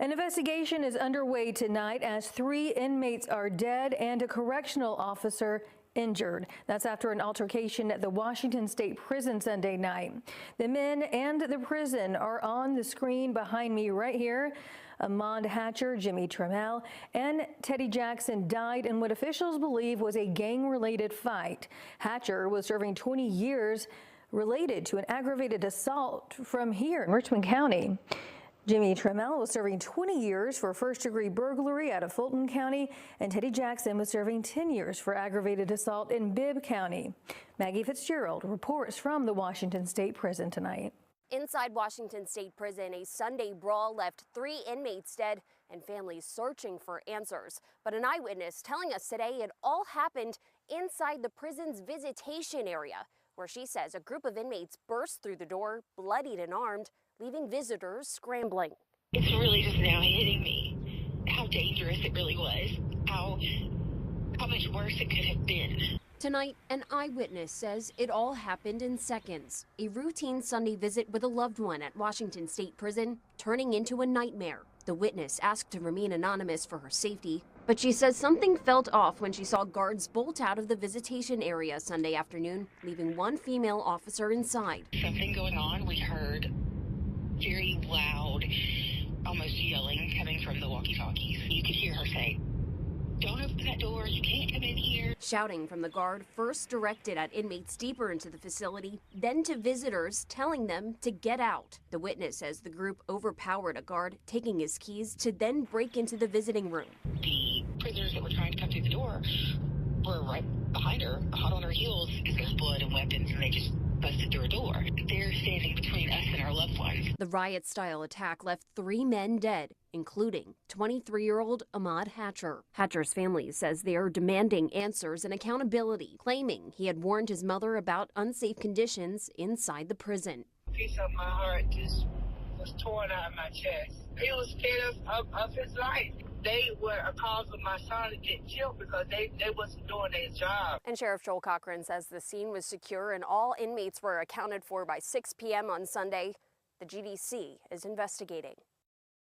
An investigation is underway tonight as 3 inmates are dead and a correctional officer injured. That's after an altercation at the Washington State Prison Sunday night. The men and the prison are on the screen behind me right here. Ahmaud Hatcher, Jimmy Trammell, and Teddy Jackson died in what officials believe was a gang-related fight. Hatcher was serving 20 years related to an aggravated assault from here in Richmond County. Jimmy Trammell was serving 20 years for first-degree burglary out of Fulton County, and Teddy Jackson was serving 10 years for aggravated assault in Bibb County. Maggie Fitzgerald reports from the Washington State Prison tonight. Inside Washington State Prison, a Sunday brawl left 3 inmates dead and families searching for answers. But an eyewitness telling us today it all happened inside the prison's visitation area, where she says a group of inmates burst through the door, bloodied and armed, leaving visitors scrambling. It's really just now hitting me how dangerous it really was, how much worse it could have been. Tonight, an eyewitness says it all happened in seconds. A routine Sunday visit with a loved one at Washington State Prison turning into a nightmare. The witness asked to remain anonymous for her safety, but she says something felt off when she saw guards bolt out of the visitation area Sunday afternoon, leaving 1 female officer inside. Something going on. We heard very loud, almost yelling coming from the walkie-talkies. You could hear her say, "Don't open that door, you can't come in here." Shouting from the guard, first directed at inmates deeper into the facility, then to visitors, telling them to get out. The witness says the group overpowered a guard, taking his keys to then break into the visiting room. The prisoners that were trying to come through the door were right behind her, hot on her heels, because there's blood and weapons, and they just busted through a door. They're standing between us and our loved ones. The riot-style attack left 3 men dead, including 23-year-old Ahmaud Hatcher. Hatcher's family says they are demanding answers and accountability, claiming he had warned his mother about unsafe conditions inside the prison. A piece of my heart just was torn out of my chest. He was scared of his life. They were a cause of my son to get killed because they wasn't doing their job. And Sheriff Joel Cochran says the scene was secure and all inmates were accounted for by 6 p.m. on Sunday. The GDC is investigating.